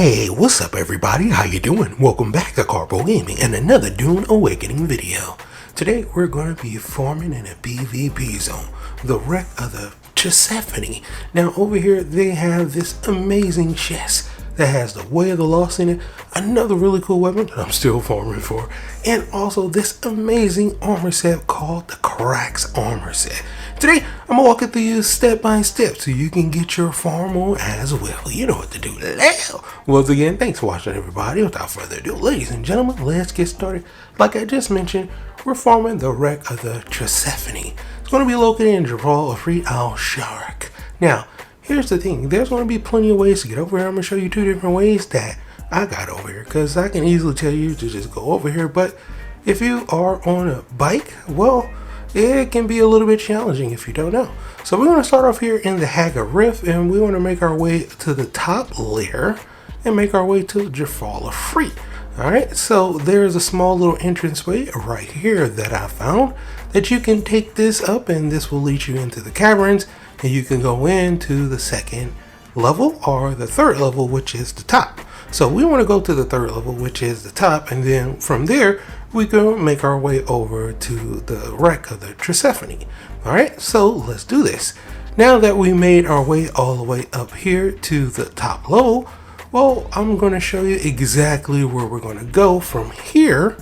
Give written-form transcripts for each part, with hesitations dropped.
Hey, what's up everybody? How you doing? Welcome back to Karpo Gaming and another Dune Awakening video. Today we're going to be farming in a PvP zone, the wreck of the Persephone. Now over here they have this amazing chest that has the Way of the Lost in it, another really cool weapon that I'm still farming for, and also this amazing armor set called the Karak's armor set. Today, I'm gonna walk you through you step by step so you can get your farm on as well. You know what to do now. Once again, thanks for watching everybody. Without further ado, ladies and gentlemen, let's get started. Like I just mentioned, we're farming the wreck of the Persephone. It's gonna be located in Jabal of Al-Sharak. Now, here's the thing, there's gonna be plenty of ways to get over here. I'm gonna show you two different ways that I got over here, because I can easily tell you to just go over here, but if you are on a bike, well, it can be a little bit challenging if you don't know. So we're going to start off here in the Haga Rift, and we want to make our way to the top layer and make our way to Jafala Free. Alright, so there's a small little entranceway right here that I found that you can take this up, and this will lead you into the caverns, and you can go into the second level or the third level, which is the top. So we want to go to the third level, which is the top, and then from there we can make our way over to the wreck of the Persephone. Alright, so let's do this. Now that we made our way all the way up here to the top level, well, I'm going to show you exactly where we're going to go from here,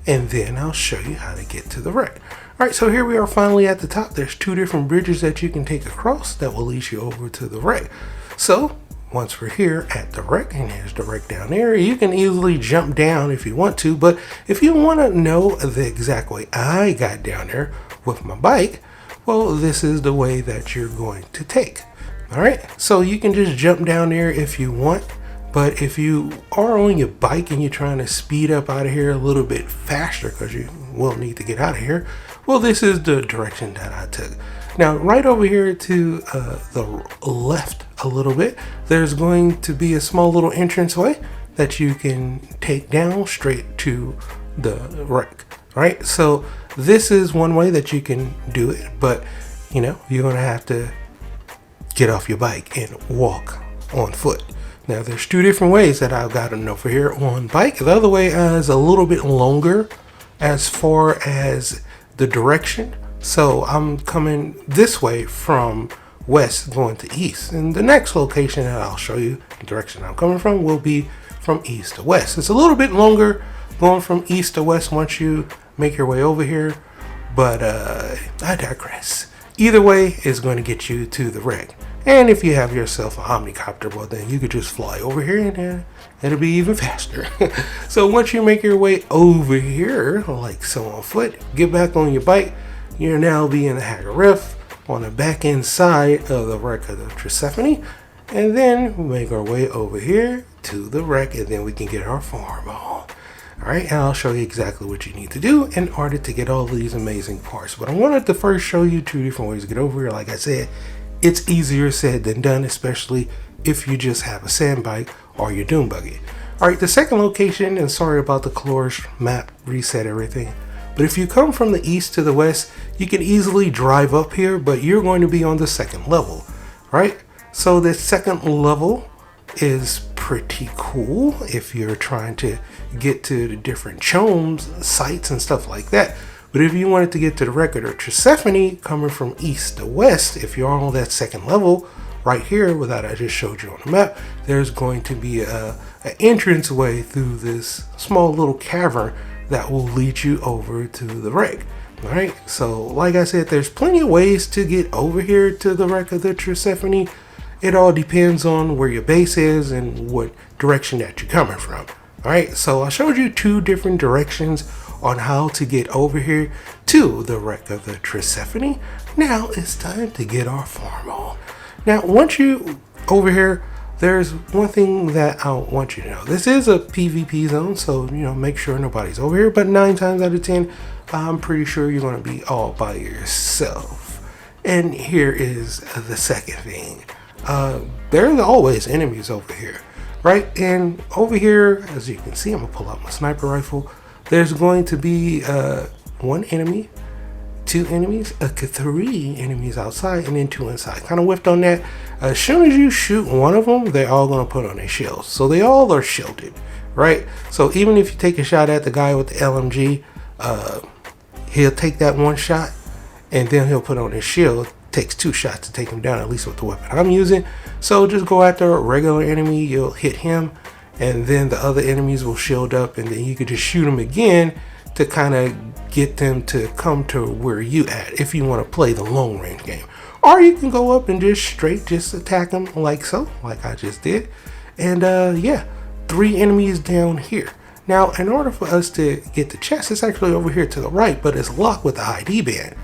and then I'll show you how to get to the wreck. Alright, so here we are finally at the top. There's two different bridges that you can take across that will lead you over to the wreck. So once we're here at the wreck, and there's the wreck down there, you can easily jump down if you want to, but if you want to know the exact way I got down there with my bike, well, this is the way that you're going to take. Alright, so you can just jump down there if you want, but if you are on your bike and you're trying to speed up out of here a little bit faster because you will need to get out of here, well, this is the direction that I took. Now, right over here to the left a little bit, there's going to be a small little entranceway that you can take down straight to the wreck. Right? So this is one way that you can do it, but you know, you're going to have to get off your bike and walk on foot. Now, there's two different ways that I've gotten over here on bike. The other way is a little bit longer as far as the direction. So I'm coming this way from west going to east, and the next location that I'll show you, the direction I'm coming from, will be from east to west. It's a little bit longer going from east to west once you make your way over here, but I digress. Either way is going to get you to the wreck, and if you have yourself an omnicopter, well, then you could just fly over here and it'll be even faster. So once you make your way over here like so on foot, get back on your bike, you'll now be in the Haga Rift on the back end side of the wreck of the Persephone, and then we make our way over here to the wreck, and then we can get our farm on. Alright, and I'll show you exactly what you need to do in order to get all these amazing parts. But I wanted to first show you two different ways to get over here. Like I said, it's easier said than done, especially if you just have a sand bike or your dune buggy. Alright, the second location, and sorry about the colors map reset everything, but if you come from the east to the west, you can easily drive up here, but you're going to be on the second level, right? So the second level is pretty cool if you're trying to get to the different chomes, sites, and stuff like that. But if you wanted to get to the wreck of Persephone coming from east to west, if you're on that second level, right here, without I just showed you on the map, there's going to be an entrance way through this small little cavern that will lead you over to the wreck. Alright, so like I said, there's plenty of ways to get over here to the wreck of the Persephone. It all depends on where your base is and what direction that you're coming from. Alright, so I showed you two different directions on how to get over here to the wreck of the Persephone. Now it's time to get our farm on. Now, once you over here, there's one thing that I want you to know. This is a PvP zone, so you know, make sure nobody's over here, but 9 times out of 10, I'm pretty sure you're going to be all by yourself. And here is the second thing. There's always enemies over here, right? And over here, as you can see, I'm going to pull out my sniper rifle. There's going to be one enemy 2 enemies, 3 enemies outside, and then 2 inside. Kind of whiffed on that. As soon as you shoot one of them, they're all going to put on their shields. So they all are shielded, right? So even if you take a shot at the guy with the LMG, he'll take that one shot, and then he'll put on his shield. It takes 2 shots to take him down, at least with the weapon I'm using. So just go after a regular enemy, you'll hit him, and then the other enemies will shield up, and then you could just shoot them again to kind of get them to come to where you at if you want to play the long range game. Or you can go up and just attack them like so, like I just did. And yeah, 3 enemies down here. Now, in order for us to get the chest, it's actually over here to the right, but it's locked with the ID band.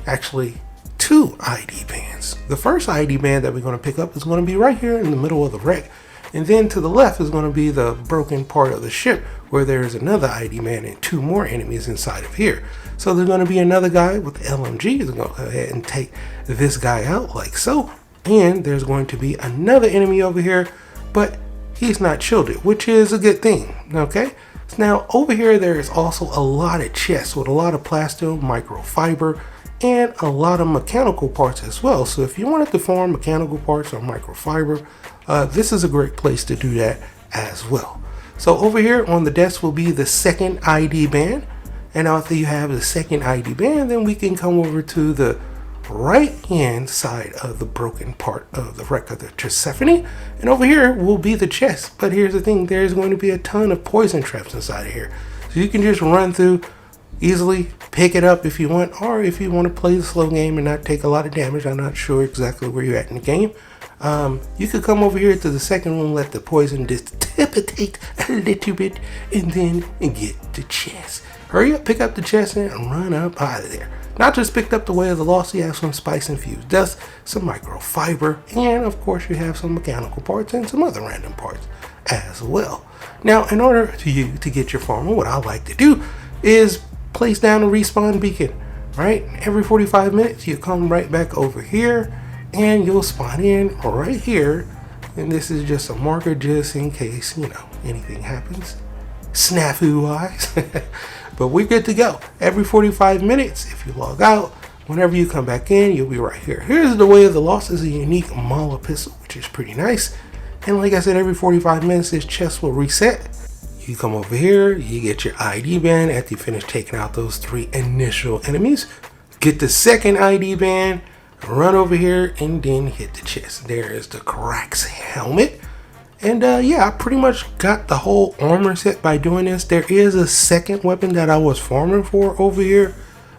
Actually, 2 ID bands. The first ID band that we're going to pick up is going to be right here in the middle of the wreck. And then to the left is going to be the broken part of the ship where there is another ID man and 2 more enemies inside of here. So there's going to be another guy with the LMG. He's going to go ahead and take this guy out like so. And there's going to be another enemy over here, but he's not shielded, which is a good thing. Okay. Now over here, there is also a lot of chests with a lot of plasteel, microfiber, and a lot of mechanical parts as well. So if you wanted to farm mechanical parts or microfiber, this is a great place to do that as well. So over here on the desk will be the second ID band. And after you have the second ID band, then we can come over to the right hand side of the broken part of the wreck of the Persephone. And over here will be the chest. But here's the thing, there's going to be a ton of poison traps inside of here. So you can just run through easily, pick it up if you want, or if you want to play the slow game and not take a lot of damage. I'm not sure exactly where you're at in the game. You could come over here to the second room, let the poison dissipate a little bit, and then get the chest. Hurry up, pick up the chest and run up out of there. Not just picked up the Way of the Lost, you have some spice infused dust, some microfiber, and of course you have some mechanical parts and some other random parts as well. Now, in order for you to get your farmer, what I like to do is place down a respawn beacon, right? Every 45 minutes, you come right back over here and you'll spawn in right here. And this is just a marker just in case, you know, anything happens snafu wise. But we're good to go. Every 45 minutes, if you log out, whenever you come back in, you'll be right here. Here's the Way of the Lost. Is a unique Mala pistol, which is pretty nice. And like I said, every 45 minutes, this chest will reset. You come over here, you get your ID band after you finish taking out those 3 initial enemies. Get the second ID band, run over here, and then hit the chest. There is the Karak's helmet. And yeah, I pretty much got the whole armor set by doing this. There is a second weapon that I was farming for over here,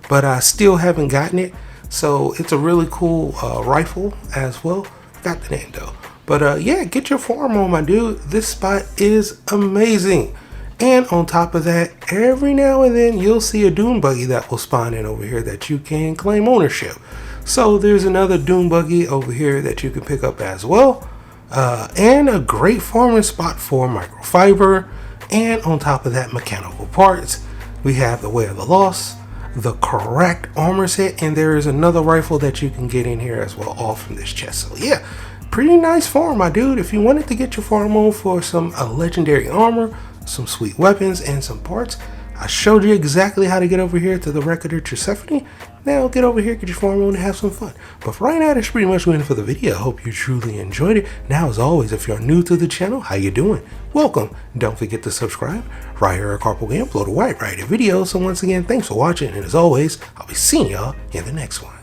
but I still haven't gotten it. So it's a really cool rifle as well. Got the name though. But yeah, get your farm on, my dude. This spot is amazing. And on top of that, every now and then you'll see a dune buggy that will spawn in over here that you can claim ownership. So there's another dune buggy over here that you can pick up as well. And a great farming spot for microfiber. And on top of that, mechanical parts. We have the Way of the Lost, the correct armor set, and there is another rifle that you can get in here as well, all from this chest. So yeah, pretty nice farm, my dude. If you wanted to get your farm on for some legendary armor, some sweet weapons, and some parts, I showed you exactly how to get over here to the wreck of the Persephone. Now get over here, get your farm on, and have some fun. But for right now, that's pretty much going for the video. I hope you truly enjoyed it. Now, as always, if you're new to the channel, how you doing? Welcome. Don't forget to subscribe. Right here at Karpo Game, upload a wide variety of videos. So once again, thanks for watching, and as always, I'll be seeing y'all in the next one.